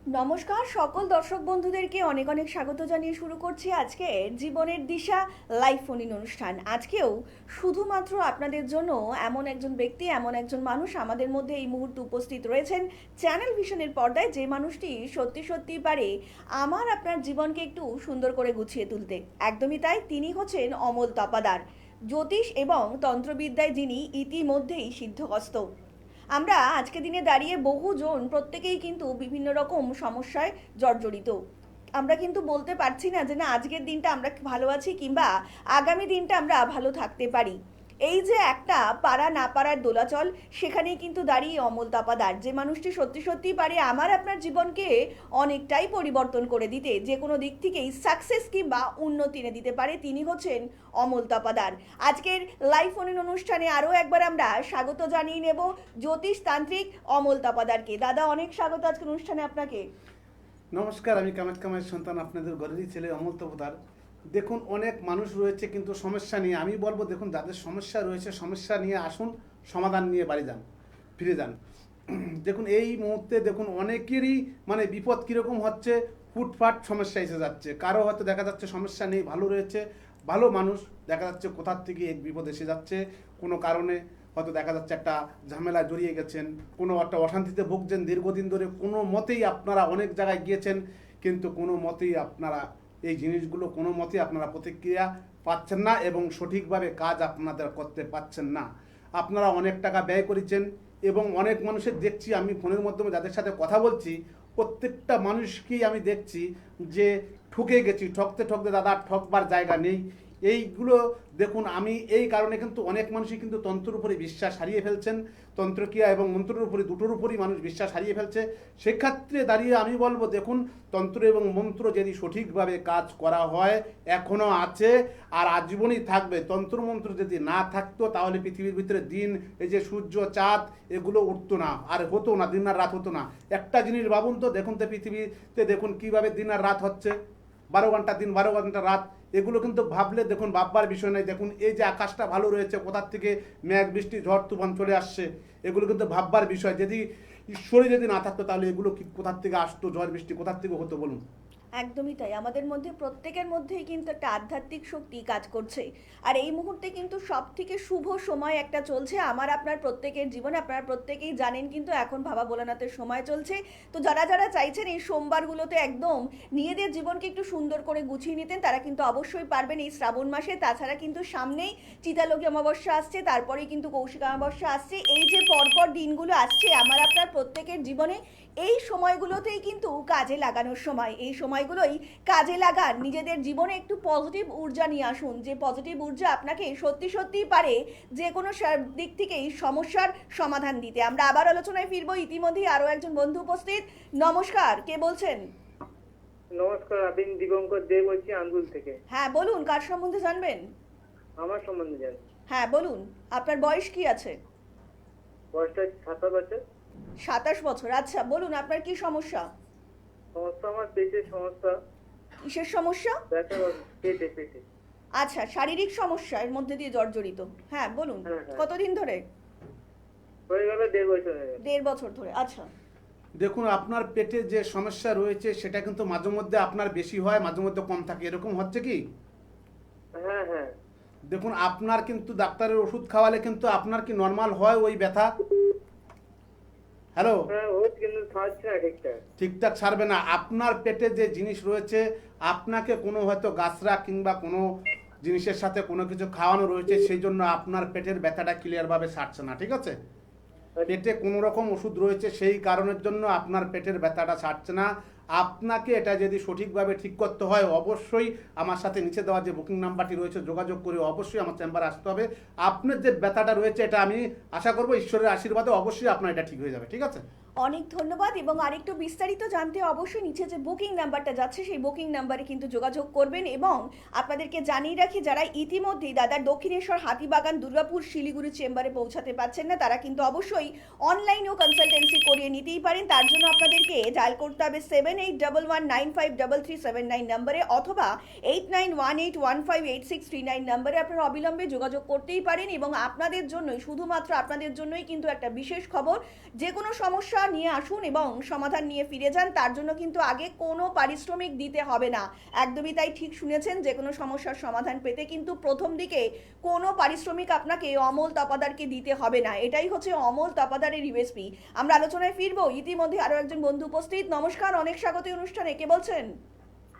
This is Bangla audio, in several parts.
নমস্কার সকল দর্শক বন্ধুদেরকে অনেক অনেক স্বাগত জানিয়ে শুরু করছি আজকে জীবনের দিশা লাইভ ফোন ইন অনুষ্ঠান। আজকেও শুধুমাত্র আপনাদের জন্য এমন একজন ব্যক্তি, এমন একজন মানুষ আমাদের মধ্যে এই মুহূর্তে উপস্থিত রয়েছেন চ্যানেল ভিশনের পর্দায়, যে মানুষটি সত্যি সত্যি পারে আমার আপনার জীবনকে একটু সুন্দর করে গুছিয়ে তুলতে। একদমই তাই, তিনি হচ্ছেন অমল তপাদার, জ্যোতিষ এবং তন্ত্রবিদ্যায় যিনি ইতিমধ্যেই সিদ্ধহস্ত। আমরা আজকে দিনে দাঁড়িয়ে বহুজন প্রত্যেকেই কিন্তু বিভিন্ন রকম সমস্যায় জর্জরিত। আমরা কিন্তু বলতে পারছি না যে না আজকের দিনটা আমরা ভালো আছি কিংবা আগামী দিনটা আমরা ভালো থাকতে পারি। এই যে একটা পারা না পারার দোলাচল, সেখানেই কিন্তু দাঁড়িয়ে অমল তাপাদার, যে মানুষটি সত্যি সত্যি পারে আমার আপনার জীবনকে অনেকটাই পরিবর্তন করে দিতে, যে কোনো দিক থেকেই সাকসেস কিংবা উন্নতি এনে দিতে পারে, তিনি হচ্ছেন অমল তাপাদার। আজকের লাইভ ফোন অনুষ্ঠানে আরও একবার আমরা স্বাগত জানিয়ে নেব জ্যোতিষ তান্ত্রিক অমল তাপাদারকে। দাদা, অনেক স্বাগত আজকের অনুষ্ঠানে আপনাকে। নমস্কার, আমি কামাখ্যামায়ের সন্তান, আপনাদের ঘরেরই ছেলে অমল তপদার। দেখুন, অনেক মানুষ রয়েছে কিন্তু সমস্যা নিয়ে। আমি বলবো, দেখুন, যাদের সমস্যা রয়েছে সমস্যা নিয়ে আসুন, সমাধান নিয়ে বাড়ি যান, ফিরে যান। দেখুন, এই মুহূর্তে দেখুন অনেকেরই বিপদ কীরকম হচ্ছে, ফুটফাট সমস্যা এসে যাচ্ছে। কারো হয়তো দেখা যাচ্ছে সমস্যা নেই, ভালো রয়েছে, ভালো মানুষ, দেখা যাচ্ছে কোথার থেকে এক বিপদ এসে যাচ্ছে। কোনো কারণে হয়তো দেখা যাচ্ছে একটা ঝামেলায় জড়িয়ে গেছেন, কোনো একটা অশান্তিতে ভুগছেন দীর্ঘদিন ধরে, কোনো মতেই আপনারা অনেক জায়গায় গিয়েছেন, কিন্তু কোনো মতেই আপনারা এই জিনিসগুলো কোনো মতেই আপনারা প্রতিক্রিয়া পাচ্ছেন না এবং সঠিকভাবে কাজ আপনাদের করতে পারছেন না। আপনারা অনেক টাকা ব্যয় করেছেন এবং অনেক মানুষের দেখছি, আমি ফোনের মাধ্যমে যাদের সাথে কথা বলছি, প্রত্যেকটা মানুষকেই আমি দেখছি যে ঠকে গেছি, ঠকতে ঠকতে দাদা ঠকবার জায়গা নেই। এইগুলো দেখুন, আমি এই কারণে কিন্তু অনেক মানুষই কিন্তু তন্ত্রের উপরে বিশ্বাস হারিয়ে ফেলছেন, তন্ত্রক্রিয়া এবং মন্ত্রের উপরে, দুটোর উপরই মানুষ বিশ্বাস হারিয়ে ফেলছে। সেক্ষেত্রে দাঁড়িয়ে আমি বলবো, দেখুন, তন্ত্র এবং মন্ত্র যদি সঠিকভাবে কাজ করা হয় এখনও আছে আর আজীবনই থাকবে। তন্ত্রমন্ত্র যদি না থাকতো তাহলে পৃথিবীর ভিতরে দিন, এই যে সূর্য চাঁদ এগুলো উঠতো না, আর হতো না, দিন আর রাত হতো না। একটা জিনিস ভাবুন তো, দেখুন তো পৃথিবীতে দেখুন কীভাবে দিন আর রাত হচ্ছে, 12 ঘন্টা দিন 12 ঘন্টা রাত। এগুলো কিন্তু ভাবলে দেখুন ভাববার বিষয় নয়। দেখুন, এই যে আকাশটা ভালো রয়েছে, কোথার থেকে মেঘ বৃষ্টি ঝড় তুফান চলে আসছে, এগুলো কিন্তু ভাববার বিষয়। যদি ঈশ্বরই যদি না থাকতো তাহলে এগুলো কি কোথার থেকে আসতো, ঝড় বৃষ্টি কোথার থেকে হতো বলুন? একদমই তাই, আমাদের মধ্যে প্রত্যেকের মধ্যেই কিন্তু একটা আধ্যাত্মিক শক্তি কাজ করছে। আর এই মুহূর্তে কিন্তু সব থেকে শুভ সময় একটা চলছে আমার আপনার প্রত্যেকের জীবনে। আপনারা প্রত্যেকেই জানেন কিন্তু এখন বাবা ভোলানাথের সময় চলছে। তো যারা যারা চাইছেন এই সোমবারগুলোতে একদম নিজেদের জীবনকে একটু সুন্দর করে গুছিয়ে নিতেন, তারা কিন্তু অবশ্যই পারবেন এই শ্রাবণ মাসে। তাছাড়া কিন্তু সামনেই চিতালগী অমাবস্যা আসছে, তারপরেই কিন্তু কৌশিক অমাবস্যা আসছে। এই যে পরপর দিনগুলো আসছে আমার আপনার প্রত্যেকের জীবনে, এই সময়গুলোতেই কিন্তু কাজে লাগানোর সময়। এই সময়গুলোই কাজে লাগান, নিজেদের জীবনে একটু পজিটিভ ঊর্জা নিয়ে আসুন, যে পজিটিভ ঊর্জা আপনাকে সত্যি সত্যিই পারে যে কোনো দিক থেকেই সমস্যার সমাধান দিতে। আমরা আবার আলোচনায় ফিরবো, ইতিমধ্যেই আরও একজন বন্ধু উপস্থিত। নমস্কার, কে বলছেন? নমস্কার, আমি দিগঙ্কর দে বলছি আন্দুল থেকে। হ্যাঁ বলুন, কার সম্বন্ধে জানবেন? আমার সম্বন্ধে জান। হ্যাঁ বলুন, আপনার বয়স কি আছে? বয়সটা 27 বছর। 27 বছর, আচ্ছা বলুন আপনার কি সমস্যা? সমস্যা আমার পেটের সমস্যা। কিসের সমস্যা? ব্যথা পেটে পেটে। আচ্ছা, শারীরিক সমস্যা এর মধ্যে দিয়ে জর্জরিত। হ্যাঁ বলুন, হ্যাঁ, হ্যাঁ। কতদিন ধরে? হয়ে গেল 1.5 বছর হয়ে গেল। 1.5 বছর ধরে, আচ্ছা। দেখুন, আপনার পেটে যে সমস্যা রয়েছে সেটা কিন্তু মাঝে মধ্যে আপনার বেশি হয়, মাঝে মধ্যে কম থাকে, এরকম হচ্ছে কি? হ্যাঁ, হ্যাঁ। দেখুন, আপনার কিন্তু ডাক্তারের ওষুধ খাওয়ালে কিন্তু আপনার কি নর্মাল হয় ওই ব্যথা? হ্যালো? হ্যাঁ, ওই কিন্তু ছাড়ছে না ঠিকঠাক। ঠিকঠাক ছাড়বে না। আপনার পেটে যে জিনিস রয়েছে, আপনাকে কোনো হয়তো গাছরা কিংবা কোনো জিনিসের সাথে কোনো কিছু খাওয়ানো রয়েছে, সেই জন্য আপনার পেটের ব্যথাটা ক্লিয়ারভাবে সারছে না, ঠিক আছে? পেটে কোনো রকম ওষুধ রয়েছে, সেই কারণের জন্য আপনার পেটের ব্যথাটা ছাড়ছে না। আপনাকে এটা যদি সঠিকভাবে ঠিক করতে হয়, অবশ্যই আমার সাথে নিচে দেওয়া যে বুকিং নাম্বারটি রয়েছে যোগাযোগ করে অবশ্যই আমার চেম্বারে আসতে হবে। আপনার যে ব্যথাটা রয়েছে এটা আমি আশা করবো ঈশ্বরের আশীর্বাদে অবশ্যই আপনার এটা ঠিক হয়ে যাবে, ঠিক আছে? অনেক ধন্যবাদ। এবং আরেকটু বিস্তারিত জানতে অবশ্যই নিচে যে বুকিং নাম্বারটা যাচ্ছে সেই বুকিং নাম্বারে কিন্তু যোগাযোগ করবেন। এবং আপনাদেরকে জানিয়ে রাখি, যারা ইতিমধ্যেই দাদার দক্ষিণেশ্বর, হাতিবাগান, দুর্গাপুর, শিলিগুড়ি চেম্বারে পৌঁছাতে পারছেন না, তারা কিন্তু অবশ্যই অনলাইনেও কনসালটেন্সি করিয়ে নিতেই পারেন। তার জন্য আপনাদেরকে ডায়াল করতে হবে 7811953379 নম্বরে অথবা 8918158639 নম্বরে আপনারা অবিলম্বে যোগাযোগ করতেই পারেন। এবং আপনাদের জন্যই, শুধুমাত্র আপনাদের জন্যই কিন্তু একটা বিশেষ খবর, যে কোনো সমস্যা নিয়ে আসুন এবং সমাধান নিয়ে ফিরে যান। তার জন্য কিন্তু আগে কোনো পারিশ্রমিক দিতে হবে না। একদমই তাই, ঠিক শুনেছেন, যে কোনো সমস্যার সমাধান পেতে কিন্তু প্রথম দিকে কোনো পারিশ্রমিক আপনাকে অমল তপাদারকে দিতে হবে না। এটাই হচ্ছে অমল তপাদারের ইউএসপি। আমরা আলোচনায় ফিরবো। ইতিমধ্যে আরও একজন বন্ধু উপস্থিত। নমস্কার, অনেক স্বাগত এই অনুষ্ঠানে। কে বলছেন?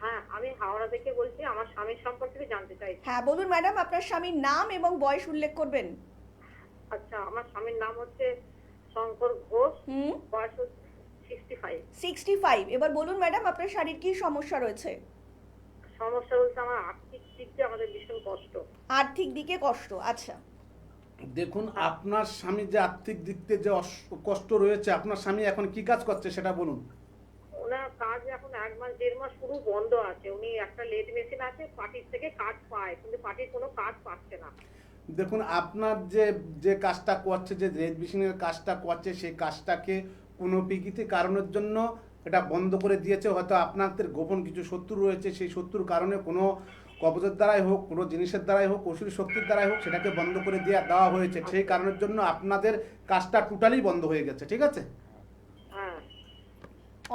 হ্যাঁ, আমি হাওড়া থেকে বলছি। আমার স্বামীর সম্পর্কে জানতে চাই। হ্যাঁ বলুন ম্যাডাম, আপনার স্বামীর নাম এবং বয়স উল্লেখ করবেন। আচ্ছা, আমার স্বামীর নাম হচ্ছে শঙ্কর ঘোষ। হুম, বয়স হচ্ছে 65। 65। এবার বলুন ম্যাডাম, আপনার শারীরিক কি সমস্যা রয়েছে? সমস্যা বলতে আমার আর্থিক দিক দিয়ে আমাদের ভীষণ কষ্ট। আর্থিক দিকে কষ্ট, আচ্ছা। দেখুন, আপনার স্বামী যে আর্থিক দিক থেকে যে কষ্ট রয়েছে, আপনার স্বামী এখন কি কাজ করছে সেটা বলুন। ওনার কাজ এখন 1 মাস 1.5 মাস পুরো বন্ধ আছে। উনি একটা লেট মেশিন আছে, পার্টির থেকে কাজ পায়, কিন্তু পার্টির কোনো কাজ পাচ্ছে না। দেখুন, আপনার যে যে কাজটা করছে, যে রেড মেশিনের কাজটা করছে, সেই কাজটাকে কোনো বিকৃতি কারণের জন্য এটা বন্ধ করে দিয়েছে। হয়তো আপনাদের গোপন কিছু শত্রু রয়েছে, সেই শত্রুর কারণে কোনো কবজের দ্বারাই হোক, কোনো জিনিসের দ্বারাই হোক, অসুর শক্তির দ্বারাই হোক, সেটাকে বন্ধ করে দেওয়া হয়েছে। সেই কারণের জন্য আপনাদের কাজটা টোটালি বন্ধ হয়ে গেছে, ঠিক আছে? হ্যাঁ,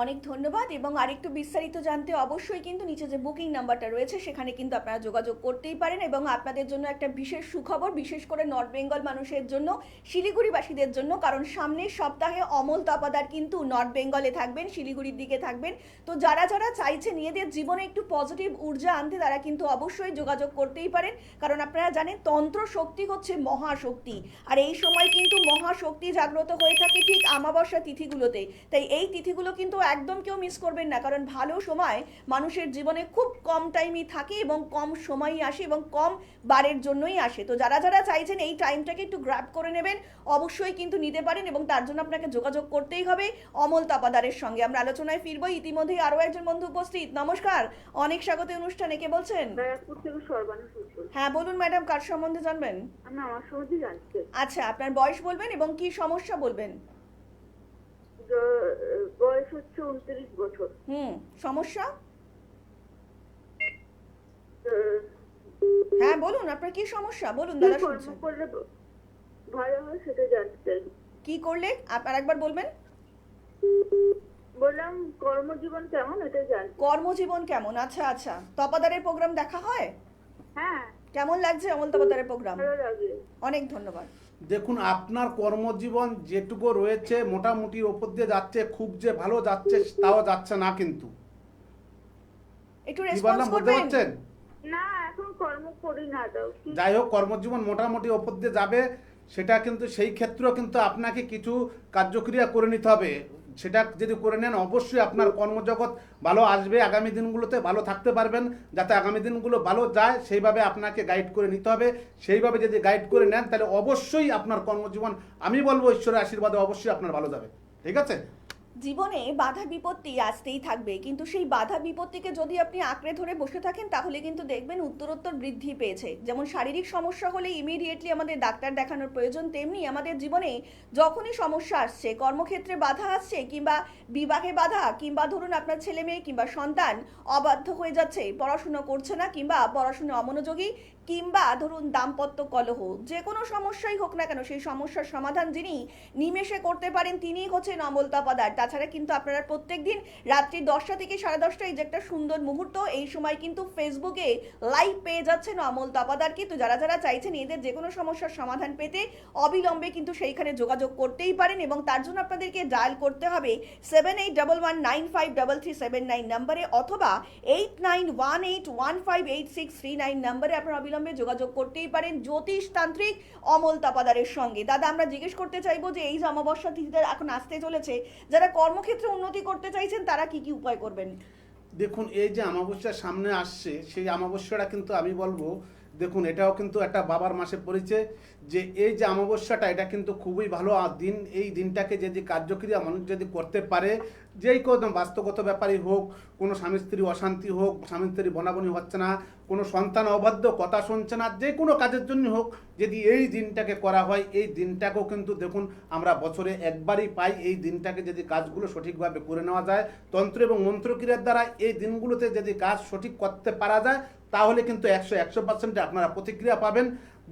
অনেক ধন্যবাদ। এবং আরেকটু বিস্তারিত জানতে অবশ্যই কিন্তু নিচে যে বুকিং নাম্বারটা রয়েছে সেখানে কিন্তু আপনারা যোগাযোগ করতেই পারেন। এবং আপনাদের জন্য একটা বিশেষ সুখবর, বিশেষ করে নর্থ বেঙ্গল মানুষের জন্য, শিলিগুড়িবাসীদের জন্য, কারণ সামনের সপ্তাহে অমল তপাদার কিন্তু নর্থ বেঙ্গলে থাকবেন, শিলিগুড়ির দিকে থাকবেন। তো যারা যারা চাইছে নিজেদের জীবনে একটু পজিটিভ ঊর্জা আনতে, তারা কিন্তু অবশ্যই যোগাযোগ করতেই পারেন। কারণ আপনারা জানেন তন্ত্র শক্তি হচ্ছে মহাশক্তি, আর এই সময় কিন্তু মহাশক্তি জাগ্রত হয়ে থাকে ঠিক আমাবস্যা তিথিগুলোতে। তাই এই তিথিগুলো কিন্তু একদম কেউ মিস করবেন না, কারণ ভালো সময় মানুষের জীবনে খুব কম টাইমই থাকে এবং কম সময়ই আসে এবং কম বারের জন্যই আসে। তো যারা যারা চাইছেন এই টাইমটাকে একটু গ্র্যাব করে নেবেন, অবশ্যই কিন্তু নিতে পারেন। এবং তার জন্য আপনাকে যোগাযোগ করতেই হবে অমল তপাদারের সঙ্গে। আমরা আলোচনায় ফিরবো। ইতিমধ্যেই আরও একজন বন্ধু উপস্থিত। নমস্কার, অনেক স্বাগত এই অনুষ্ঠানে। কে বলছেন? ব্যারাকপুর থেকে সর্বাণী সুচল। হ্যাঁ বলুন ম্যাডাম, কার সম্বন্ধে জানবেন? আমি আমার সম্বন্ধে জানতে চাই। আচ্ছা, আপনার বয়স বলবেন এবং কি সমস্যা বলবেন। বয়স হচ্ছে 29 বছর। সমস্যা? হ্যাঁ বলুন, আপনার কি সমস্যা বলুন, দাদা শুনছেন। করলে ভালো হয় সেটা জানতে চাই। কি করলে আপনার একবার বলবেন। বললাম কর্মজীবন কেমন এটা জানতে। কর্মজীবন কেমন? আচ্ছা আচ্ছা, তপাদারের প্রোগ্রাম দেখা হয়? হ্যাঁ, কেমন লাগছে অমল তপাদারের প্রোগ্রাম? ভালো লাগে। অনেক ধন্যবাদ। দেখুন, আপনার কর্মজীবন যেটুকু রয়েছে মোটামুটি ওপর দিয়ে যাচ্ছে, খুব যে ভালো যাচ্ছে তাও যাচ্ছে না, কিন্তু একটু কি রেসপন্স বললাম বুঝতে করবেন। পারছেন? না, এখন কর্ম করি না তো। যাই হোক, কর্মজীবন মোটামুটি ওপর দিয়ে যাবে, সেটা কিন্তু সেই ক্ষেত্রেও কিন্তু আপনাকে কিছু কার্যক্রিয়া করে নিতে হবে। সেটা যদি করে নেন, অবশ্যই আপনার কর্মজগৎ ভালো আসবে, আগামী দিনগুলোতে ভালো থাকতে পারবেন। যাতে আগামী দিনগুলো ভালো যায় সেইভাবে আপনাকে গাইড করে নিতে হবে। সেইভাবে যদি গাইড করে নেন তাহলে অবশ্যই আপনার কর্মজীবন, আমি বলবো ঈশ্বরের আশীর্বাদে অবশ্যই আপনার ভালো যাবে, ঠিক আছে? জীবনে বাধা বিপত্তি আসতেই থাকবে, কিন্তু সেই বাধা বিপত্তিকে যদি আপনি আঁকড়ে ধরে বসে থাকেন তাহলে কিন্তু দেখবেন উত্তরোত্তর বৃদ্ধি পেয়েছে। যেমন শারীরিক সমস্যা হলে ইমিডিয়েটলি আমাদের ডাক্তার দেখানোর প্রয়োজন, তেমনি আমাদের জীবনে যখনই সমস্যা আসছে, কর্মক্ষেত্রে বাধা আসছে, কিংবা বিবাহে বাধা, কিংবা ধরুন আপনার ছেলে মেয়ে কিংবা সন্তান অবাধ্য হয়ে যাচ্ছে, পড়াশুনো করছে না, কিংবা পড়াশুনো অমনোযোগী, কিংবা ধরুন দাম্পত্য কলহ, যে কোনো সমস্যাই হোক না কেন, সেই সমস্যার সমাধান যিনি নিমেষে করতে পারেন তিনিই হচ্ছেন অমল তপাদার। তাছাড়া কিন্তু আপনারা প্রত্যেক দিন রাত্রি 10টা থেকে 10:30 এই যে একটা সুন্দর মুহূর্ত, এই সময় কিন্তু ফেসবুকে লাইভ পেয়ে যাচ্ছেন অমল তপাদারকে। তো যারা যারা চাইছেন এদের যে কোনো সমস্যার সমাধান পেতে অবিলম্বে কিন্তু সেইখানে যোগাযোগ করতেই পারেন। এবং তার জন্য আপনাদেরকে ডায়াল করতে হবে 7811953379 নম্বরে, অথবা 8918158639 নম্বরে আপনারা অবিলম্বে যোগাযোগ করতেই পারেন জ্যোতিষতান্ত্রিক অমল তপাদারের সঙ্গে। দাদা, আমরা জিজ্ঞেস করতে চাইবো যে এই যে অমাবস্যা তিথিটা এখন আসতে চলেছে, যারা কর্মক্ষেত্রে উন্নতি করতে চাইছেন তারা কি কি উপায় করবেন? দেখুন, এই যে অমাবস্যা সামনে আসছে, সেই অমাবস্যাটা কিন্তু আমি বলবো, দেখুন এটাও কিন্তু একটা বাবার মাসে পড়েছে। যে এই যে অমাবস্যাটা, এটা কিন্তু খুবই ভালো দিন। এই দিনটাকে যদি কার্যক্রিয়া মানুষ যদি করতে পারে, যেই কোনো বাস্তবগত ব্যাপারই হোক, কোনো স্বামী স্ত্রী অশান্তি হোক, স্বামী স্ত্রী বনাবনি হচ্ছে না, কোনো সন্তান অবাধ্য কথা শুনছে না, যে কোনো কাজের জন্য হোক, যদি এই দিনটাকে করা হয়, এই দিনটাকেও কিন্তু দেখুন আমরা বছরে একবারই পাই। এই দিনটাকে যদি কাজগুলো সঠিকভাবে করে নেওয়া যায়, তন্ত্র এবং মন্ত্রক্রিয়ার দ্বারা এই দিনগুলোতে যদি কাজ সঠিক করতে পারা যায়, তাহলে কিন্তু 100% আপনারা প্রতিক্রিয়া পাবেন।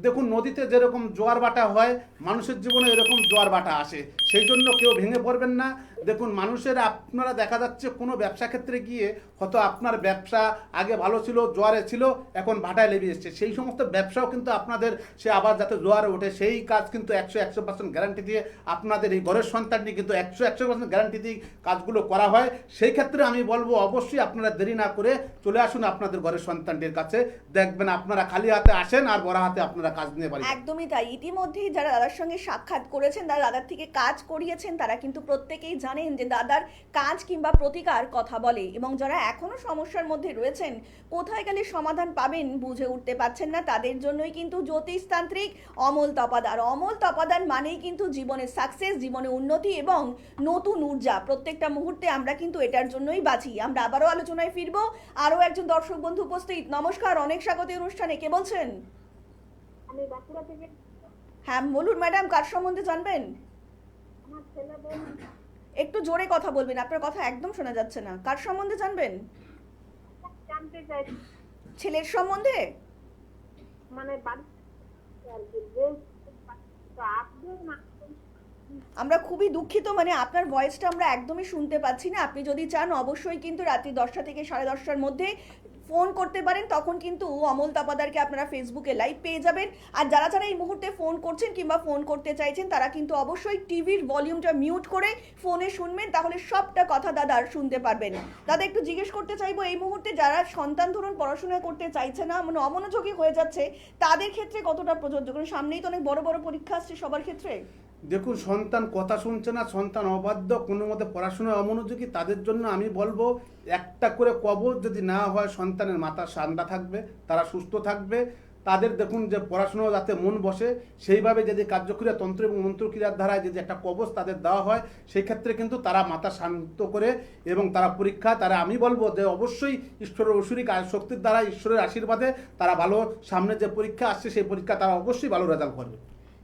দেখুন নদীতে যেরকম জোয়ার ভাটা হয় মানুষের জীবনে এরকম জোয়ার ভাটা আসে, সেই জন্য কেউ ভেঙে পড়বেন না। দেখুন মানুষের আপনারা দেখা যাচ্ছে কোনো ব্যবসা ক্ষেত্রে গিয়ে হয়তো আপনার ব্যবসা আগে ভালো ছিল, জোয়ারে ছিল, এখন ভাটায় লেগে এসছে, সেই সমস্ত ব্যবসাও কিন্তু আপনাদের সে আবার যাতে জোয়ারে ওঠে সেই কাজ কিন্তু 100% গ্যারান্টি দিয়ে আপনাদের এই ঘরের সন্তানটি কিন্তু 100% গ্যারান্টি দিয়ে কাজগুলো করা হয়। সেই ক্ষেত্রে আমি বলবো অবশ্যই আপনারা দেরি না করে চলে আসুন আপনাদের ঘরের সন্তানটির কাছে, দেখবেন আপনারা খালি হাতে আসেন আর বড় হাতে আপনারা কাজ নিয়ে বাড়ি যান। একদমই তাই। ইতিমধ্যেই যারা দাদার সঙ্গে সাক্ষাৎ করেছেন, যারা দাদার থেকে কাজ করিয়েছেন, তারা কিন্তু প্রত্যেকেই জানেন যে দাদার কাজ কিংবা প্রতিকার কথা বলে, এবং যারা এখনো সমস্যার মধ্যে রয়েছেন, কোথায় গেলে সমাধান পাবেন বুঝে উঠতে পারছেন না, তাদের জন্যই কিন্তু জ্যোতিষতান্ত্রিক অমল তপাদার। অমল তপাদার মানেই কিন্তু জীবনের সাকসেস, জীবনে উন্নতি এবং নতুন ঊর্জা। প্রত্যেকটা মুহূর্তে আমরা কিন্তু এটার জন্যই বাঁচি। আমরা আবারও আলোচনায় ফিরবো। আরও একজন দর্শক বন্ধু উপস্থিত। নমস্কার, অনেক স্বাগত এই অনুষ্ঠানে। কে বলছেন? আমি বাঁকুড়া থেকে হ্যাঁ বলুন ম্যাডাম, কার সম্বন্ধে জানবেন? আমার ছেলে বোন একটু জোরে কথা বলবেন, আপনার কথা একদম শোনা যাচ্ছে না। কার সম্বন্ধে জানবেন? জানতে চাই, ছেলের সম্বন্ধে? মানে বাড়ি আর কি বলতে তো আপনি না আমরা খুবই দুঃখিত, মানে আপনার ভয়েসটা আমরা একদমই শুনতে পাচ্ছি না। আপনি যদি চান অবশ্যই কিন্তু রাত্রি 10টা থেকে 10:30টার মধ্যে ফোন করতে পারেন, তখন কিন্তু অমল তপাদারকে আপনারা ফেসবুকে লাইভ পেয়ে যাবেন। আর যারা যারা এই মুহূর্তে ফোন করছেন কিংবা ফোন করতে চাইছেন, তারা কিন্তু অবশ্যই টিভির ভলিউমটা মিউট করে ফোনে শুনবেন, তাহলে সবটা কথা দাদার শুনতে পারবেন। দাদা একটু জিজ্ঞেস করতে চাইবো, এই মুহূর্তে যারা সন্তান ধরুন পড়াশোনা করতে চাইছে না, মানে অমনোযোগী হয়ে যাচ্ছে, তাদের ক্ষেত্রে কতটা প্রযোজ্য? কারণ সামনেই তো অনেক বড় বড় পরীক্ষা আসছে সবার ক্ষেত্রে। দেখুন সন্তান কথা শুনছে না, সন্তান অবাধ্য, কোনো মতে পড়াশোনায় অমনোযোগী, তাদের জন্য আমি বলবো একটা করে কবর যদি না হয় সন্তানের মাথা ঠান্ডা থাকবে, তারা সুস্থ থাকবে। তাদের দেখুন যে পড়াশোনা যাতে মন বসে সেইভাবে যদি কার্যক্রিয়া তন্ত্র এবং মন্ত্রক্রিয়ার ধারায় যদি একটা কবচ তাদের দেওয়া হয়, সেই ক্ষেত্রে কিন্তু তারা মাথা শান্ত করে এবং তারা পরীক্ষা তারা আমি বলবো যে অবশ্যই ঈশ্বরের ঐশ্বরিক শক্তির দ্বারা, ঈশ্বরের আশীর্বাদে তারা ভালো, সামনে যে পরীক্ষা আসছে সেই পরীক্ষা তারা অবশ্যই ভালো রেজাল্ট করবে।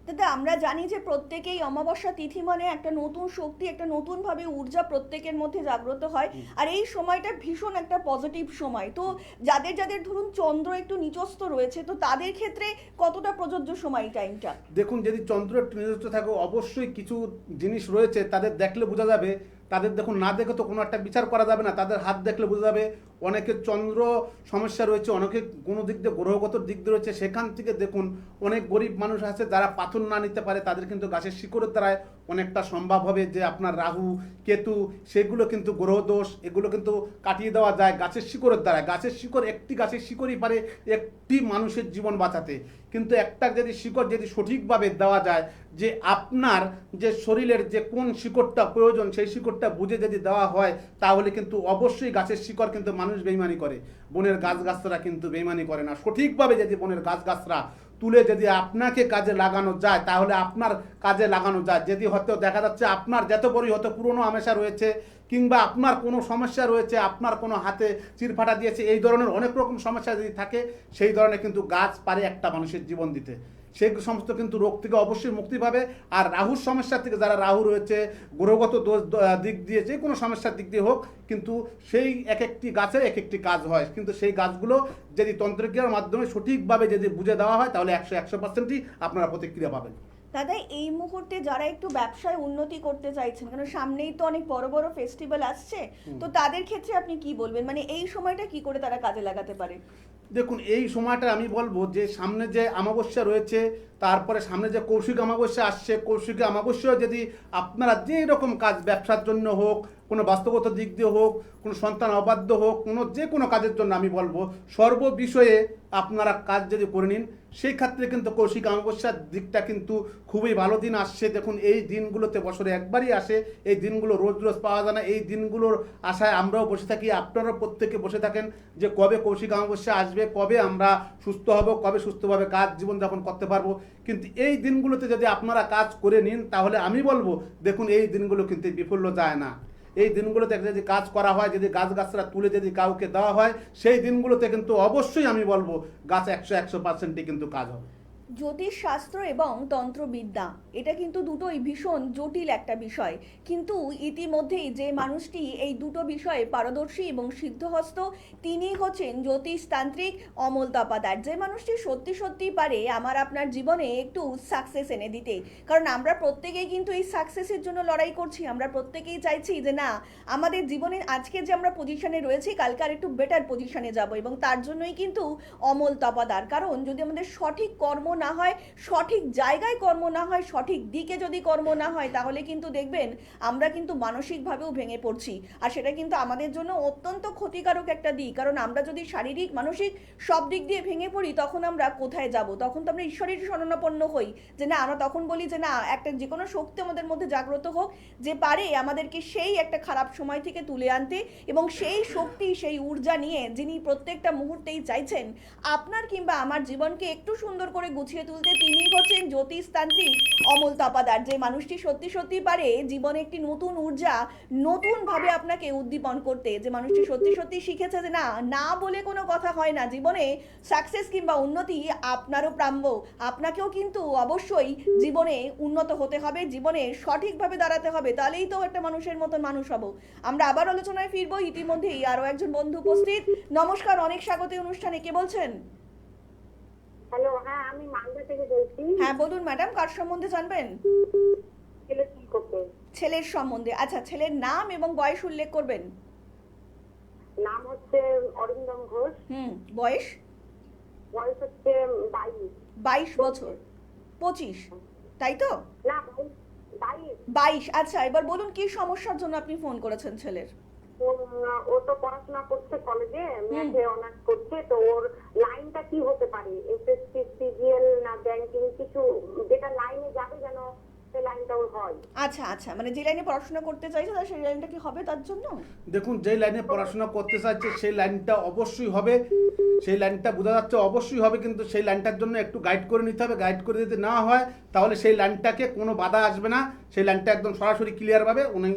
দাদা আমরা জানি যে প্রত্যেকেই অমাবস্যা তিথি মানে একটা নতুন শক্তি, একটা নতুনভাবে ঊর্জা প্রত্যেকের মধ্যে জাগ্রত হয়। আর এই সময়টা ভীষণ একটা পজিটিভ সময়। তো যাদের যাদের ধরুন চন্দ্র একটু নিচস্থ রয়েছে, তো তাদের ক্ষেত্রে কতটা প্রযোজ্য সময় টাইমটা? দেখুন যদি চন্দ্র একটু নিজস্ব থাকে অবশ্যই কিছু জিনিস রয়েছে তাদের দেখলে বোঝা যাবে, তাদের দেখুন না দেখে তো কোনো একটা বিচার করা যাবে না, তাদের হাত দেখলে বোঝা যাবে। অনেকের চন্দ্র সমস্যা রয়েছে, অনেকে কোনো দিক দিয়ে গ্রহগত দিক দিয়ে রয়েছে, সেখান থেকে দেখুন অনেক গরিব মানুষ আছে যারা পাথর না নিতে পারে, তাদের কিন্তু গাছের শিকড়ের দ্বারায় অনেকটা সম্ভব হবে যে আপনার রাহু কেতু সেগুলো কিন্তু গ্রহদোষ এগুলো কিন্তু কাটিয়ে দেওয়া যায় গাছের শিকড়ের দ্বারা। গাছের শিকড়, একটি গাছের শিকড়ই পারে একটি মানুষের জীবন বাঁচাতে। কিন্তু একটা যদি শিকড় যদি সঠিকভাবে দেওয়া যায়, যে আপনার যে শরীরের যে কোন শিকড়টা প্রয়োজন সেই শিকড়টা বুঝে যদি দেওয়া হয়, তাহলে কিন্তু অবশ্যই গাছের শিকড় কিন্তু মানুষ বেইমানি করে, বনের গাছগাছরা কিন্তু বেইমানি করে না। সঠিকভাবে যদি বনের গাছগাছরা তুলে যদি আপনাকে কাজে লাগানো যায়, তাহলে আপনার কাজে লাগানো যায়। যদি হয়তো দেখা যাচ্ছে আপনার যত বড়ই হয়তো পুরনো আমেশা রয়েছে, কিংবা আপনার কোনো সমস্যা রয়েছে, আপনার কোনো হাতে চিরফাটা দিয়েছে, এই ধরনের অনেক রকম সমস্যা যদি থাকে, সেই ধরনের কিন্তু গাছ পারে একটা মানুষের জীবন দিতে। সেই সমস্ত কিন্তু রোগ থেকে অবশ্যই মুক্তি পাবে। আর রাহুর সমস্যা থেকে যারা রাহু রয়েছে, গ্রহগত দোষ দিক দিয়ে যে কোনো সমস্যার দিক দিয়ে হোক, কিন্তু সেই এক একটি গাছে এক একটি কাজ হয়, কিন্তু সেই গাছগুলো যদি তন্ত্রক্রিয়ার মাধ্যমে সঠিকভাবে যদি বুঝে দেওয়া হয়, তাহলে 100%ই আপনারা প্রতিক্রিয়া পাবেন। দাদা এই মুহূর্তে যারা একটু ব্যবসায় উন্নতি করতে চাইছেন, কারণ সামনেই তো অনেক বড় বড় ফেস্টিভ্যাল আসছে, তো তাদের ক্ষেত্রে আপনি কি বলবেন, মানে এই সময়টা কি করে তারা কাজে লাগাতে পারে? দেখুন এই সময়টা আমি বলবো যে সামনে যে অমাবস্যা রয়েছে, তারপরে সামনে যে কৌশিক অমাবস্যা আসছে, কৌশিক অমাবস্যা যদি আপনারা যে রকম কাজ ব্যবসার জন্য হোক, কোনো বাস্তবতা দিক দিয়ে হোক, কোনো সন্তান অবাধ্য হোক, কোনো যে কোনো কাজের জন্য আমি বলবো সর্ব বিষয়ে আপনারা কাজ যদি করে নিন, সেই ক্ষেত্রে কিন্তু কৌশিক অমাবস্যার দিকটা কিন্তু খুবই ভালো দিন আসছে। দেখুন এই দিনগুলোতে বছরে একবারই আসে, এই দিনগুলো রোজ রোজ পাওয়া যায় না। এই দিনগুলোর আশায় আমরাও বসে থাকি, আপনারাও প্রত্যেকে বসে থাকেন যে কবে কৌশিক অমাবস্যা আসবে, কবে আমরা সুস্থ হব, কবে সুস্থভাবে কাজ জীবনযাপন করতে পারবো। কিন্তু এই দিনগুলোতে যদি আপনারা কাজ করে নিন, তাহলে আমি বলবো দেখুন এই দিনগুলো কিন্তু বিফল যায় না। এই দিনগুলোতে যদি কাজ করা হয়, যদি গাছগাছরা তুলে যদি কাউকে দেওয়া হয়, সেই দিনগুলোতে কিন্তু অবশ্যই আমি বলবো গাছ 100% কিন্তু কাজ হবে। জ্যোতিষ শাস্ত্র এবং তন্ত্রবিদ্যা এটা কিন্তু দুটোই ভীষণ জটিল একটা বিষয়। কিন্তু ইতিমধ্যেই যে মানুষটি এই দুটো বিষয়ে পারদর্শী এবং সিদ্ধহস্ত, তিনি হচ্ছেন জ্যোতিষতান্ত্রিক অমল তপাদার। যে মানুষটি সত্যি সত্যি পারে আমার আপনার জীবনে একটু সাকসেস এনে দিতে। কারণ আমরা প্রত্যেকেই কিন্তু এই সাকসেসের জন্য লড়াই করছি। আমরা প্রত্যেকেই চাইছি যে না, আমাদের জীবনের আজকে যে আমরা পজিশনে রয়েছি কালকে আর একটু বেটার পজিশনে যাব, এবং তার জন্যই কিন্তু অমল তপাদার। কারণ যদি আমাদের সঠিক কর্ম না হয়, সঠিক জায়গায় কর্ম না হয়, সঠিক দিকে যদি কর্ম না হয়, তাহলে কিন্তু দেখবেন আমরা কিন্তু মানসিকভাবেও ভেঙে পড়ছি। আর সেটা কিন্তু আমাদের জন্য অত্যন্ত ক্ষতিকারক একটা দিক। কারণ আমরা যদি শারীরিক মানসিক সব দিক দিয়ে ভেঙে পড়ি, তখন আমরা কোথায় যাব? তখন তো আমরা ঈশ্বরের শরণাপন্ন হই। যে না, আমরা তখন বলি যে না, একটা যে কোনো শক্তি আমাদের মধ্যে জাগ্রত হোক, যে পারে আমাদেরকে সেই একটা খারাপ সময় থেকে তুলে আনতে, এবং সেই শক্তি সেই ঊর্জা নিয়ে যিনি প্রত্যেকটা মুহূর্তেই চাইছেন আপনার কিংবা আমার জীবনকে একটু সুন্দর করে গুছিয়ে তুলতে, তিনি হচ্ছেন জ্যোতিষতান্ত্রিক অমল তপাদার। যে মানুষটি সত্যি সত্যি পারে জীবনে একটি নতুন ঊর্জা নতুনভাবে আপনাকে উদ্দীপন করতে। যে মানুষটি সত্যি সত্যি শিখেছে যে না, না বলে কোনো কথা হয় না। জীবনে সাকসেস কিংবা উন্নতি আপনারও প্রাম্য। আপনাকেও কিন্তু অবশ্যই জীবনে উন্নত হতে হবে, জীবনে সঠিকভাবে দাঁড়াতে হবে, তাহলেই তো একটা মানুষের মতন মানুষ হব। আমরা আবার আলোচনায় ফিরবো। ইতিমধ্যেই আরও একজন বন্ধু উপস্থিত। নমস্কার, অনেক স্বাগত এই অনুষ্ঠানে। কে বলছেন? হ্যালো, হ্যাঁ আমি মালদা থেকে বলছি। হ্যাঁ বলুন ম্যাডাম, কার সম্বন্ধে জানবেন? ছেলে কি করতে? ছেলের সম্বন্ধে। আচ্ছা, ছেলের নাম এবং বয়স উল্লেখ করবেন। নাম হচ্ছে অরিন্দম ঘোষ, বয়স? বয়স হচ্ছে 22। 22 বছর। 25, তাই তো? না 22। 22। আচ্ছা, এবার বলুন কি সমস্যার জন্য আপনি ফোন করেছেন ছেলের? ও তো পড়াশোনা করছে কলেজে, ম্যাথে অনার্স করছে। তো ওর লাইনটা কি হতে পারে? এসএসসি, সিজিএল না ব্যাংকিং, কিছু যেটা লাইনে যাবে যেন সেই লাইনটা ওর হয়। আচ্ছা আচ্ছা, মানে যে লাইনে পড়াশোনা করতে চাইছে তার সেই লাইনটা কি হবে তার জন্য? দেখুন, যেই লাইনে পড়াশোনা করতে চাইছে সেই লাইনটা অবশ্যই হবে, সেই লাইনটা বোঝা যাচ্ছে অবশ্যই হবে, কিন্তু সেই লাইনটার জন্য একটু গাইড করে নিতে হবে। গাইড করে যদি না হয় তাহলে সেই লাইনটাকে কোনো বাধা আসবে না, সেই লাইনটা একদম সরাসরি ক্লিয়ারভাবে উনি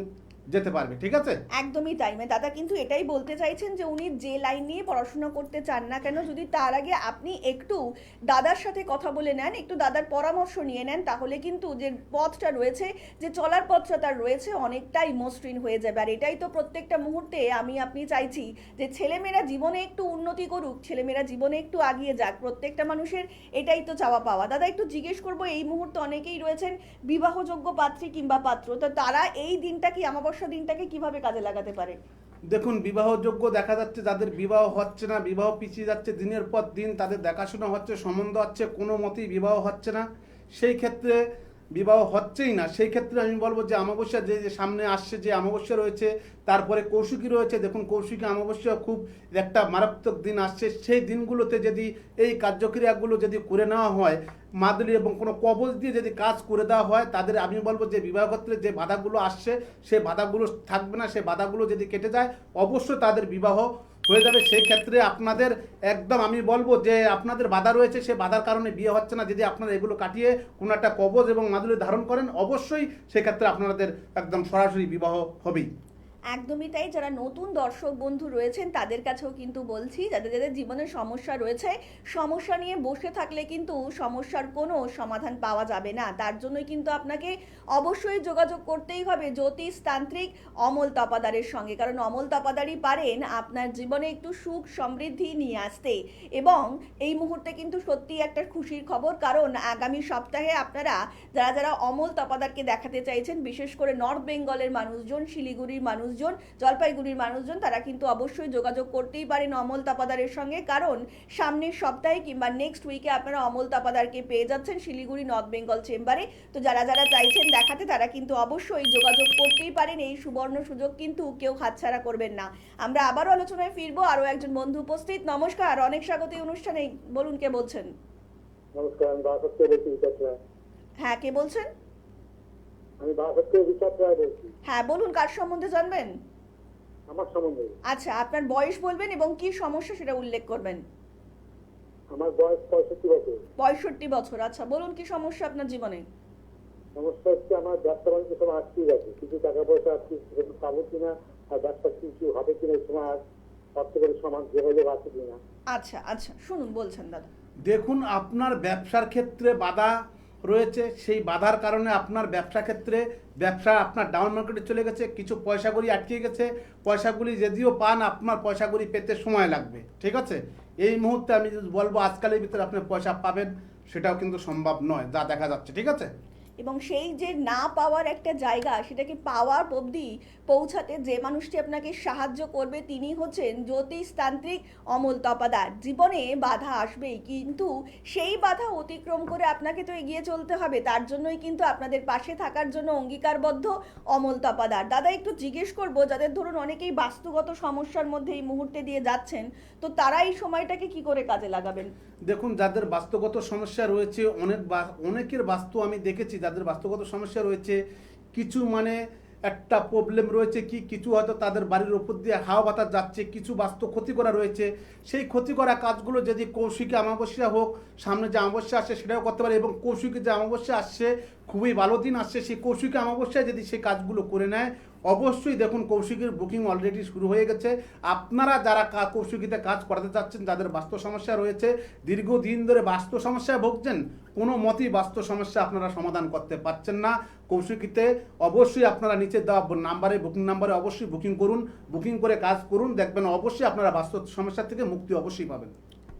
যেতে পারবে। ঠিক আছে? একদমই তাই। মানে দাদা কিন্তু এটাই বলতে চাইছেন যে উনি যে লাইন নিয়ে পড়াশোনা করতে চান না কেন, যদি তার আগে আপনি একটু দাদার সাথে কথা বলে নেন, একটু দাদার পরামর্শ নিয়ে নেন, তাহলে কিন্তু যে পথটা রয়েছে, যে চলার পথটা তার রয়েছে, অনেকটাই মসৃণ হয়ে যাবে। আর এটাই তো প্রত্যেকটা মুহূর্তে আমি আপনি চাইছি যে ছেলেমেয়েরা জীবনে একটু উন্নতি করুক, ছেলেমেয়েরা জীবনে একটু আগিয়ে যাক। প্রত্যেকটা মানুষের এটাই তো চাওয়া পাওয়া। দাদা একটু জিজ্ঞেস করবো, এই মুহূর্তে অনেকেই রয়েছেন বিবাহযোগ্য পাত্রী কিংবা পাত্র, তো তারা এই দিনটা কি, আমাবস্যা দিনটাকে কিভাবে কাজে লাগাতে পারে? দেখুন, বিবাহযোগ্য দেখা যাচ্ছে যাদের বিবাহ হচ্ছে না, বিবাহ পিছিয়ে যাচ্ছে দিনের পর দিন, তাদের দেখাশোনা হচ্ছে, সম্বন্ধ হচ্ছে, কোনো মতেই বিবাহ হচ্ছে না, সেই ক্ষেত্রে বিবাহ হচ্ছেই না, সেই ক্ষেত্রে আমি বলবো যে অমাবস্যা যে যে সামনে আসছে, যে অমাবস্যা রয়েছে, তারপরে কৌশিকী রয়েছে। দেখুন, কৌশিকী অমাবস্যা খুব একটা মারাত্মক দিন আসছে। সেই দিনগুলোতে যদি এই কার্যক্রিয়াগুলো যদি করে নেওয়া হয়, মাদুলি এবং কোনো কবচ দিয়ে যদি কাজ করে দেওয়া হয়, তাদের আমি বলবো যে বিবাহক্ষেত্রে যে বাধাগুলো আসছে সেই বাধাগুলো থাকবে না। সেই বাধাগুলো যদি কেটে যায়, অবশ্যই তাদের বিবাহ হয়ে যাবে। সেই ক্ষেত্রে আপনাদের একদম আমি বলবো যে আপনাদের বাধা রয়েছে, সে বাধার কারণে বিয়ে হচ্ছে না, যদি আপনারা এগুলো কাটিয়ে কোনো একটা কবচ এবং মাদুলি ধারণ করেন, অবশ্যই সেক্ষেত্রে আপনাদের একদম সরাসরি বিবাহ হবেই। একদমই তাই। যারা নতুন দর্শক বন্ধু রয়েছেন তাদের কাছেও কিন্তু বলছি, যাদের যাদের জীবনে সমস্যা রয়েছে, সমস্যা নিয়ে বসে থাকলে কিন্তু সমস্যার কোনো সমাধান পাওয়া যাবে না। তার জন্যই কিন্তু আপনাকে অবশ্যই যোগাযোগ করতেই হবে জ্যোতিষতান্ত্রিক অমল তপাদারের সঙ্গে। কারণ অমল তপাদারই পারেন আপনার জীবনে একটু সুখ সমৃদ্ধি নিয়ে আসতে। এবং এই মুহূর্তে কিন্তু সত্যি একটা খুশির খবর, কারণ আগামী সপ্তাহে আপনারা যারা যারা অমল তপাদারকে দেখাতে চাইছেন, বিশেষ করে নর্থ বেঙ্গলের মানুষজন, শিলিগুড়ির মানুষজন, জলপাইগুড়ির মানুষজন, তারা কিন্তু অবশ্যই যোগাযোগ করতেই পারেন অমল তপাদারের সঙ্গে। কারণ সামনের সপ্তাহে কিংবা নেক্সট উইকে আপনারা অমল তপাদারকে পেয়ে যাচ্ছেন শিলিগুড়ি নর্থ বেঙ্গল চেম্বারে। তো যারা যারা চাইছেন দেখাতে, তারা কিন্তু অবশ্যই যোগাযোগ করতেই পারেন। এই সুবর্ণ সুযোগ কিন্তু কেউ হাতছাড়া করবেন না। আমরা আবারও আলোচনায় ফিরবো। আরও একজন বন্ধু উপস্থিত। নমস্কার, অনেক স্বাগত এই অনুষ্ঠানে। বলুন কে বলছেন? নমস্কার, আমি বারাসাত থেকে বলছি, বিচার রায়। হ্যাঁ, কে বলছেন? আমি বারাসাত থেকে বিচার রায় বলছি। হ্যাঁ বলুন, কার সম্বন্ধে জানবেন? আমার সম্বন্ধে আচ্ছা, আপনার বয়স বলবেন এবং কি সমস্যা সেটা উল্লেখ করবেন। আমার বয়স 65 বছর। 65 বছর। আচ্ছা, বলুন কি সমস্যা আপনার জীবনে? সমস্যা হচ্ছে আমার ব্যবসা বাণিজ্য সব আটকে গেছে, কিছু টাকা পয়সা আটকে পাবো কিনা, আর ব্যবসা কিছু হবে কিনা, এই সময় আর অর্থ করে সমাজ যোগাযোগ আছে কিনা। আচ্ছা আচ্ছা, শুনুন বলছেন দাদা। দেখুন, আপনার ব্যবসার ক্ষেত্রে বাধা রয়েছে, সেই বাধার কারণে আপনার ব্যবসা ক্ষেত্রে ব্যবসা আপনার ডাউন মার্কেটে চলে গেছে, কিছু পয়সাগুলি আটকে গেছে, পয়সাগুলি যদিও পান আপনার পয়সাগুলি পেতে সময় লাগবে। ঠিক আছে, এই মুহূর্তে আমি যদি বলবো আজকালের ভিতরে আপনি পয়সা পাবেন, সেটাও কিন্তু সম্ভব নয় যা দেখা যাচ্ছে। ঠিক আছে, এবং সেই যে না পাওয়ার একটা জায়গা, সেটাকে পাওয়ার অবধি পৌঁছাতে যে মানুষটি আপনাকে সাহায্য করবে তিনি হচ্ছেন জ্যোতিষতান্ত্রিক অমল তপাদার। জীবনে বাধা আসবেই, কিন্তু সেই বাধা অতিক্রম করে আপনাকে তো এগিয়ে চলতে হবে। তার জন্যই কিন্তু আপনাদের পাশে থাকার জন্য অঙ্গীকারবদ্ধ অমল তপাদার। দাদা, একটু জিজ্ঞেস করবো, যাদের ধরুন অনেকেই বাস্তুগত সমস্যার মধ্যে এই মুহূর্তে দিয়ে যাচ্ছেন, তো তারা এই সময়টাকে কি করে কাজে লাগাবেন? দেখুন, যাদের বাস্তুগত সমস্যা রয়েছে, অনেকের বাস্তু আমি দেখেছি, যাদের বাস্তুগত সমস্যা রয়েছে, কিছু মানে একটা প্রবলেম রয়েছে, কি কিছু হয়তো তাদের বাড়ির ওপর দিয়ে হাওয়া বাতাস যাচ্ছে, কিছু বাস্তু ক্ষতি করা রয়েছে। সেই ক্ষতি করা কাজগুলো যদি কৌশিকী অমাবস্যা হোক, সামনে যে অমাবস্যা আসছে সেটাও করতে পারে, এবং কৌশিকী যে অমাবস্যা আসছে খুবই ভালো দিন আসছে, সেই কৌশিকী অমাবস্যায় যদি সেই কাজগুলো করে নেয়, অবশ্যই দেখুন কৌশিকীর বুকিং অলরেডি শুরু হয়ে গেছে। আপনারা যারা কৌশিকীতে কাজ করাতে চাচ্ছেন, যাদের বাস্তু সমস্যা রয়েছে, দীর্ঘদিন ধরে বাস্তু সমস্যায় ভুগছেন, কোনো মতেই বাস্তু সমস্যা আপনারা সমাধান করতে পারছেন না, কৌশিকীতে অবশ্যই আপনারা নিচে দেওয়া নাম্বারে, বুকিং নাম্বারে অবশ্যই বুকিং করুন, বুকিং করে কাজ করুন, দেখবেন অবশ্যই আপনারা বাস্তু সমস্যা থেকে মুক্তি অবশ্যই পাবেন।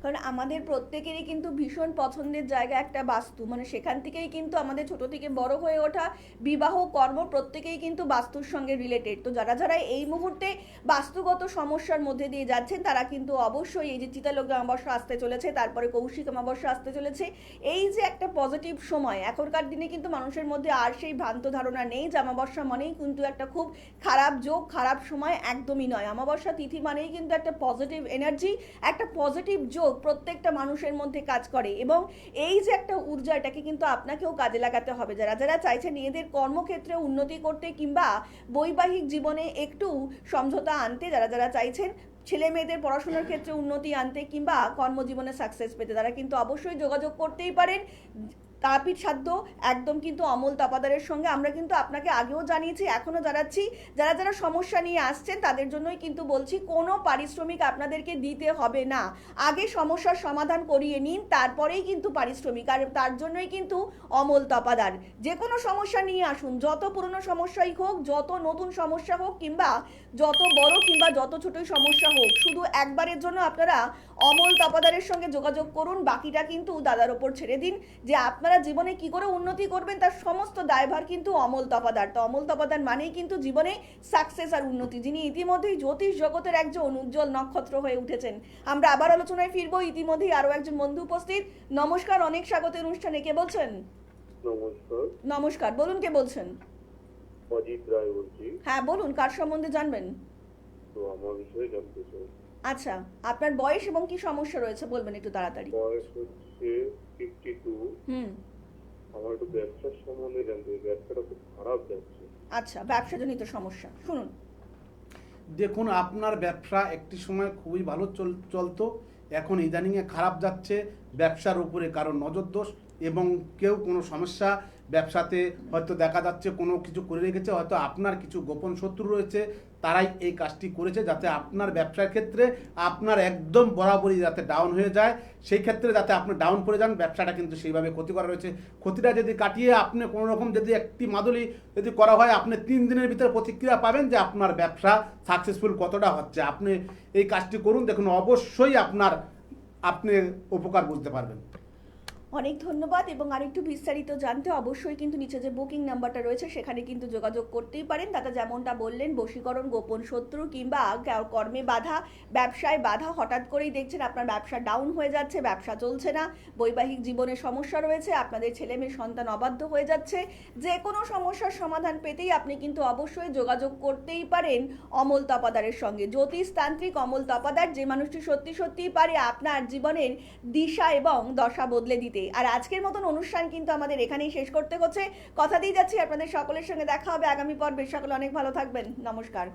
কারণ আমাদের প্রত্যেকেরই কিন্তু ভীষণ পছন্দের জায়গা একটা বাস্তু, মানে সেখান থেকেই কিন্তু আমাদের ছোট থেকে বড় হয়ে ওঠা, বিবাহ, কর্ম প্রত্যেকেই কিন্তু বাস্তুর সঙ্গে রিলেটেড। তো যারা যারা এই মুহূর্তে বাস্তুগত সমস্যার মধ্যে দিয়ে যাচ্ছেন, তারা কিন্তু অবশ্যই এই যে চিতালগ্ন অমাবস্যা আসতে চলেছে, তারপরে কৌশিক অমাবস্যা আসতে চলেছে, এই যে একটা পজিটিভ সময়, এখনকার দিনে কিন্তু মানুষের মধ্যে আর সেই ভ্রান্ত ধারণা নেই যে অমাবস্যা মানেই কিন্তু একটা খুব খারাপ যোগ, খারাপ সময়, একদমই নয়। অমাবস্যা তিথি মানেই কিন্তু একটা পজিটিভ এনার্জি, একটা পজিটিভ যোগ প্রত্যেকটা মানুষের মধ্যে কাজ করে, এবং এই যে একটা ঊর্জা, এটাকে কিন্তু আপনাকেও কাজে লাগাতে হবে। যারা যারা চাইছেন নিজেদের কর্মক্ষেত্রে উন্নতি করতে কিংবা বৈবাহিক জীবনে একটু সমঝোতা আনতে, যারা যারা চাইছেন ছেলে মেয়েদের পড়াশোনার ক্ষেত্রে উন্নতি আনতে কিংবা কর্মজীবনে সাকসেস পেতে, তারা কিন্তু অবশ্যই যোগাযোগ করতেই পারেন তারাপীঠ সাধ্য একদম কিন্তু অমল তপাদারের সঙ্গে। আমরা কিন্তু আপনাকে আগেও জানিয়েছি, এখনও জানাচ্ছি, যারা যারা সমস্যা নিয়ে আসছেন তাদের জন্যই কিন্তু বলছি, কোনো পারিশ্রমিক আপনাদেরকে দিতে হবে না। আগে সমস্যার সমাধান করিয়ে নিন, তারপরেই কিন্তু পারিশ্রমিক। আর তার জন্যই কিন্তু অমল তপাদার। যে কোনো সমস্যা নিয়ে আসুন, যত পুরনো সমস্যাই হোক, যত নতুন সমস্যা হোক, কিংবা যত বড় কিংবা যত ছোটই সমস্যা হোক, শুধু একবারের জন্য আপনারা অমল তপাদারের সঙ্গে যোগাযোগ করুন। বাকিটা কিন্তু দাদার ওপর ছেড়ে দিন, যে আপনারা জীবনে কি করে উন্নতি করবেন তার সমস্ত দায়ভার কিন্তু অমল তপাদার। তো অমল তপাদার মানেই কিন্তু জীবনে সাকসেস আর উন্নতি, যিনি ইতিমধ্যেই জ্যোতিষ জগতের একজন উজ্জ্বল নক্ষত্র হয়ে উঠেছেন। আমরা আবার আলোচনায় ফিরবো, ইতিমধ্যেই আরো একজন বন্ধু উপস্থিত। নমস্কার, অনেক স্বাগত অনুষ্ঠানে। কে বলছেন? নমস্কার, নমস্কার, বলুন কে বলছেন? অজিত রায় বলছি। হ্যাঁ বলুন, কার সম্বন্ধে জানবেন? তো আমার বিষয়ে জানতে চাই। আচ্ছা, আপনার বয়স এবং কি সমস্যা রয়েছে বলবেন একটু তাড়াতাড়ি। বয়স হচ্ছে 52। আমার একটু ব্যবসার সম্বন্ধে জানতে চাই, ব্যবসাটা খুব খারাপ যাচ্ছে। আচ্ছা, ব্যবসাজনিত সমস্যা, শুনুন। দেখুন, আপনার ব্যবসা একটি সময় খুবই ভালো চলতো, এখন ইদানিংয়ে খারাপ যাচ্ছে। ব্যবসার উপরে কারো নজর দোষ, এবং কেউ কোনো সমস্যা ব্যবসাতে হয়তো দেখা যাচ্ছে কোনো কিছু করে রেখেছে, হয়তো আপনার কিছু গোপন শত্রু রয়েছে, তারাই এই কাজটি করেছে যাতে আপনার ব্যবসার ক্ষেত্রে আপনার একদম বরাবরই যাতে ডাউন হয়ে যায়। সেই ক্ষেত্রে যাতে আপনি ডাউন করে যান, ব্যবসাটা কিন্তু সেইভাবে ক্ষতি করা রয়েছে। ক্ষতিটা যদি কাটিয়ে আপনি কোনো রকম যদি একটি মাদুলি যদি করা হয়, আপনি 3 দিনের ভিতরে প্রতিক্রিয়া পাবেন যে আপনার ব্যবসা সাকসেসফুল কতটা হচ্ছে। আপনি এই কাজটি করুন, দেখুন অবশ্যই আপনি উপকার বুঝতে পারবেন। অনেক ধন্যবাদ। এবং আরেকটু বিস্তারিত জানতে অবশ্যই কিন্তু নিচে যে বুকিং নাম্বারটা রয়েছে সেখানে কিন্তু যোগাযোগ করতেই পারেন। দাদা যেমনটা বললেন, বশীকরণ, গোপন শত্রু কিংবা কর্মে বাধা, ব্যবসায় বাধা, হঠাৎ করেই দেখছেন আপনার ব্যবসা ডাউন হয়ে যাচ্ছে, ব্যবসা চলছে না, বৈবাহিক জীবনে সমস্যা রয়েছে, আপনাদের ছেলে মেয়ে সন্তান অবাধ্য হয়ে যাচ্ছে, যে কোনো সমস্যার সমাধান পেতেই আপনি কিন্তু অবশ্যই যোগাযোগ করতেই পারেন অমল তপাদারের সঙ্গে। জ্যোতিষতান্ত্রিক অমল তপাদার, যে মানুষটি সত্যি সত্যিই পারে আপনার জীবনের দিশা এবং দশা বদলে দিতে। আর আজকের মতন অনুষ্ঠান কিন্তু আমাদের এখানেই শেষ করতে হচ্ছে। কথা দিয়ে যাচ্ছি, আপনাদের সকলের সঙ্গে দেখা হবে আগামী পর্বে। সকলে অনেক ভালো থাকবেন। নমস্কার।